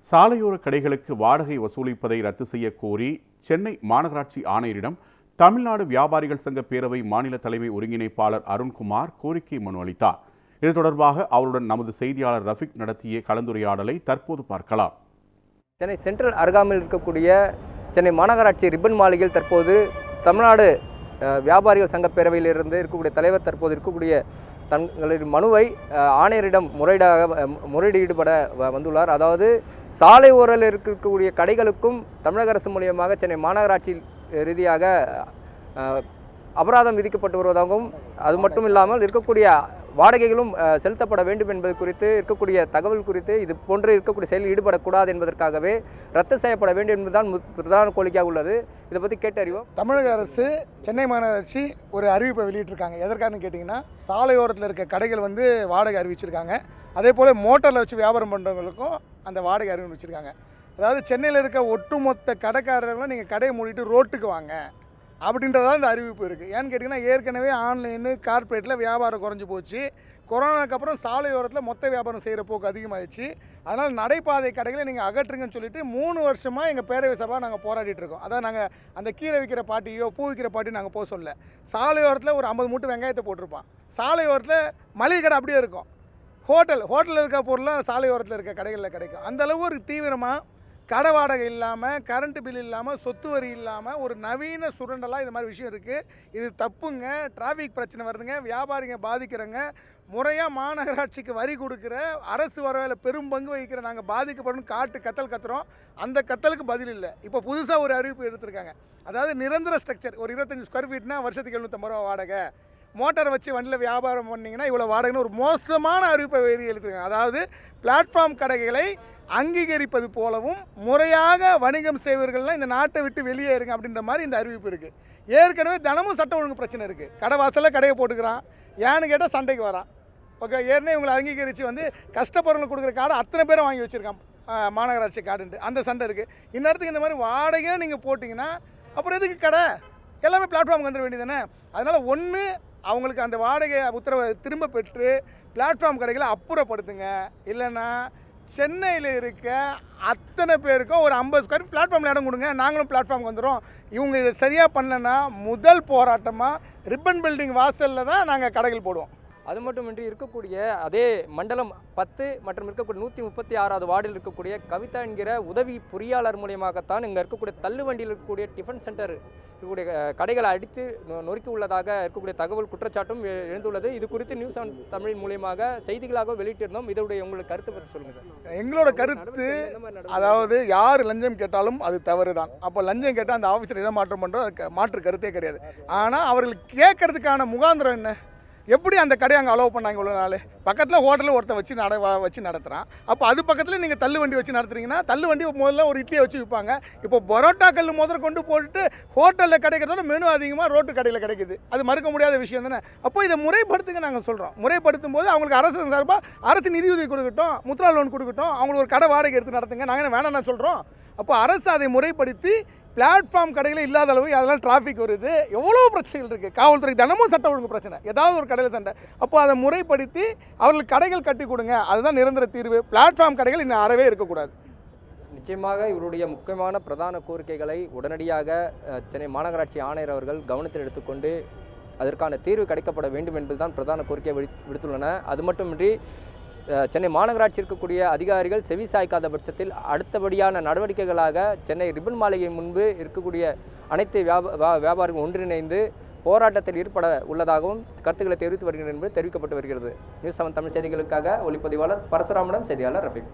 சாலையோர கடைகளுக்கு வாடகை வசூலிப்பதை ரத்து செய்ய கோரி சென்னை மாநகராட்சி ஆணையரிடம் தமிழ்நாடு வியாபாரிகள் சங்க பேரவை மாநில தலைமை ஒருங்கிணைப்பாளர் அருண்குமார் கோரிக்கை மனு அளித்தார். இது தொடர்பாக அவருடன் நமது செய்தியாளர் ரஃபிக் நடத்திய கலந்துரையாடலை தற்போது பார்க்கலாம். சென்னை சென்ட்ரல் அருகாமையில் இருக்கக்கூடிய சென்னை மாநகராட்சி ரிப்பன் மாளிகையில் தற்போது தமிழ்நாடு வியாபாரிகள் சங்க பேரவையிலிருந்து இருக்கக்கூடிய தலைவர் தற்போது இருக்கக்கூடிய தங்களது மனுவை ஆணையரிடம் முறையீடு ஈடுபட வந்துள்ளார். அதாவது சாலை ஓரத்தில் இருக்கக்கூடிய கடைகளுக்கும் தமிழக அரசு மூலியமாக சென்னை மாநகராட்சி ரீதியாக அபராதம் விதிக்கப்பட்டு வருவதாகவும், அது மட்டும் இல்லாமல் இருக்கக்கூடிய வாடகைகளும் செலுத்தப்பட வேண்டும் என்பது குறித்து இருக்கக்கூடிய தகவல் குறித்து இது போன்று இருக்கக்கூடிய செயலில் ஈடுபடக்கூடாது என்பதற்காகவே ரத்து செய்யப்பட வேண்டும் என்பதுதான் பிரதான கோரிக்கையாக உள்ளது. இதை பற்றி கேட்டறிவோம். தமிழக அரசு சென்னை மாநகராட்சி ஒரு அறிவிப்பை வெளியிட்டிருக்காங்க. எதற்கானு கேட்டிங்கன்னா, சாலையோரத்தில் இருக்க கடைகள் வாடகை அறிவிச்சிருக்காங்க. அதே போல் மோட்டாரில் வச்சு வியாபாரம் பண்ணுறவங்களுக்கும் அந்த வாடகை அறிவிச்சிருக்காங்க. அதாவது சென்னையில் இருக்க ஒட்டுமொத்த கடைக்காரர்களும் நீங்கள் கடையை மூடிட்டு ரோட்டுக்கு வாங்க அப்படின்றதான் இந்த அறிவிப்பு இருக்குது. ஏன்னு கேட்டிங்கன்னா, ஏற்கனவே ஆன்லைனு கார்ப்பரேட்டில் வியாபாரம் குறைஞ்சி போச்சு. கொரோனாக்கு அப்புறம் சாலையோரத்தில் மொத்த வியாபாரம் செய்கிற போக்கு அதிகமாகிடுச்சு. அதனால் நடைபாதை கடைகளை நீங்கள் அகற்றுங்கன்னு சொல்லிட்டு 3 வருஷமாக எங்கள் பேரவை சபா நாங்கள் போராடிட்டு இருக்கோம். அதான் நாங்கள் அந்த கீரை விற்கிற பாட்டியோ பூ விற்கிற பாட்டியோ நாங்கள் போக சொல்ல. சாலையோரத்தில் ஒரு 50 மூட்டை வெங்காயத்தை போட்டிருப்பான். சாலையோரத்தில் மளிகை கடை அப்படியே இருக்கும். ஹோட்டலில் இருக்க பொருளாக சாலையோரத்தில் இருக்க கடைகளில் கிடைக்கும். அந்தளவு ஒரு தீவிரமாக கடை வாடகை இல்லாமல், கரண்ட்டு பில் இல்லாமல், சொத்து வரி இல்லாமல் ஒரு நவீன சுரண்டலாக இது மாதிரி விஷயம் இருக்குது. இது தப்புங்க. டிராஃபிக் பிரச்சனை வருதுங்க, வியாபாரிங்க பாதிக்கிறங்க. முறையாக மாநகராட்சிக்கு வரி கொடுக்குற, அரசு வரவேல பெரும் பங்கு வகிக்கிற நாங்கள் பாதிக்கப்படணும் கத்தல் கத்துறோம். அந்த கத்தலுக்கு பதில் இல்லை. இப்போ புதுசாக ஒரு அறிவிப்பு எடுத்திருக்காங்க. அதாவது நிரந்தர ஸ்ட்ரக்சர், ஒரு 25 ஸ்கொயர் ஃபீட்னா வருஷத்துக்கு 750 ரூபா வாடகை, மோட்டாரை வச்சு வண்டியில் வியாபாரம் பண்ணிங்கன்னா இவ்வளோ வாடகைன்னு ஒரு மோசமான அறிவிப்பை எழுதியிருக்காங்க. அதாவது பிளாட்ஃபார்ம் கடைகளை அங்கீகரிப்பது போலவும் முறையாக வணிகம் செய்வர்கள்லாம் இந்த நாட்டை விட்டு வெளியேறுங்க அப்படின்ற மாதிரி இந்த அறிவிப்பு இருக்குது. ஏற்கனவே தினமும் சட்ட ஒழுங்கு பிரச்சனை இருக்குது. கடை வாசலில் கடையை போட்டுக்கிறான். ஏன்னு கேட்டால் சண்டைக்கு வரான். ஓகே, ஏற்கனவே இவங்களை அங்கீகரித்து கஷ்டப்படுறவங்களுக்கு கொடுக்குற கார்டு அத்தனை பேரும் வாங்கி வச்சுருக்கான் மாநகராட்சி கார்டுன்ட்டு. அந்த சண்டை இருக்குது. இந்நேரத்துக்கு இந்த மாதிரி வாடகையும் நீங்கள் போட்டிங்கன்னா அப்புறம் எதுக்கு கடை? எல்லாமே பிளாட்ஃபார்முக்கு வந்துட வேண்டியதானே. அதனால் ஒன்று அவங்களுக்கு அந்த வாடகை உத்தரவை திரும்ப பெற்று பிளாட்ஃபார்ம் கடைகளை அப்புறப்படுத்துங்க. இல்லைன்னா சென்னையில் இருக்க அத்தனை பேருக்கும் ஒரு 50 ஸ்கொயர் பிளாட்ஃபார்மில் இடம் கொடுங்க, நாங்களும் பிளாட்ஃபார்முக்கு வந்துடும். இவங்க இதை சரியாக பண்ணலன்னா முதல் போராட்டமாக ரிப்பன் பில்டிங் வாசலில் தான் நாங்கள் கடைகள் போடுவோம். அது மட்டுமின்றி இருக்கக்கூடிய அதே மண்டலம் 10 மற்றும் இருக்கக்கூடிய 136வது வார்டில் இருக்கக்கூடிய கவிதா என்கிற உதவி பொறியாளர் மூலியமாகத்தான் இங்கே இருக்கக்கூடிய தள்ளுவண்டியில் இருக்கக்கூடிய டிஃபன் சென்டர் இருக்கக்கூடிய கடைகளை அடித்து நொறுக்கி உள்ளதாக இருக்கக்கூடிய தகவல் குற்றச்சாட்டும் எழுந்துள்ளது. இது குறித்து நியூஸ் ஆன் தமிழ் மூலியமாக செய்திகளாக வெளியிட்டிருந்தோம். இதோடைய உங்களுக்கு கருத்து பற்றி சொல்லுங்கள். எங்களோட கருத்து, அதாவது யார் லஞ்சம் கேட்டாலும் அது தவறு தான். அப்போ லஞ்சம் கேட்டால் அந்த ஆஃபீஸர் இடமாற்றம் பண்ணுறோம், அதுக்கு மாற்று கருத்தே கிடையாது. ஆனால் அவர்கள் கேட்கறதுக்கான முகாந்திரம் என்ன? எப்படி அந்த கடையை அங்கே அலோவ் பண்ணாங்க இவ்வளோ நாள்? பக்கத்தில் ஹோட்டலில் ஒருத்தர் வச்சு நடத்துகிறான். அப்போ அது பக்கத்தில் நீங்கள் தள்ளு வண்டி வச்சு நடத்துறீங்கன்னா, தள்ளு வண்டி முதல்ல ஒரு இட்லியை வச்சு விற்பாங்க. இப்போ பரோட்டா கல் முதல் கொண்டு போட்டுட்டு ஹோட்டலில் கிடைக்கிறதோட மெனு அதிகமாக ரோட்டு கடையில் கிடைக்குது. அது மறுக்க முடியாத விஷயம் தானே. அப்போ இதை முறைப்படுத்துங்க நாங்கள் சொல்கிறோம். முறைப்படுத்தும் போது அவங்களுக்கு அரசு சார்பாக அரசு நிதியுதவி கொடுக்கட்டும், முத்ரா லோன் கொடுக்கட்டும், அவங்களுக்கு ஒரு கடை வாடகை எடுத்து நடத்துங்க. நாங்கள் வேணாம்னு சொல்கிறோம். அப்போ அரசு அதை முறைப்படுத்தி பிளாட்ஃபார்ம் கடையில் இல்லாத அளவு அதெல்லாம் டிராஃபிக் வருது, எவ்வளோ பிரச்சனைகள் இருக்குது. காவல்துறை தினமும் சட்ட ஒழுங்கு பிரச்சனை, ஏதாவது ஒரு கடையில் சண்டை. அப்போ அதை முறைப்படுத்தி அவர்களுக்கு கடைகள் கட்டி கொடுங்க. அதுதான் நிரந்தர தீர்வு. பிளாட்ஃபார்ம் கடைகள் இன்னும் அறவே இருக்கக்கூடாது. நிச்சயமாக இவருடைய முக்கியமான பிரதான கோரிக்கைகளை உடனடியாக சென்னை மாநகராட்சி ஆணையர் அவர்கள் கவனத்தில் எடுத்துக்கொண்டு அதற்கான தீர்வு கிடைக்கப்பட வேண்டும் என்பதுதான் பிரதான கோரிக்கையை விடுத்துள்ளன. அது மட்டுமின்றி சென்னை மாநகராட்சி இருக்கக்கூடிய அதிகாரிகள் செவி சாய்க்காத பட்சத்தில் அடுத்தபடியான நடவடிக்கைகளாக சென்னை ரிப்பன் மாளிகை முன்பு இருக்கக்கூடிய அனைத்து வியாபாரிகள் ஒன்றிணைந்து போராட்டத்தில் ஈடுபட உள்ளதாகவும் கருத்துக்களை தெரிவித்து வருகிறது என்பது தெரிவிக்கப்பட்டு வருகிறது. நியூஸ் 7 தமிழ் செய்திகளுக்காக ஒளிப்பதிவாளர் பரசுராமனுடன் செய்தியாளர் ரஃபீக்.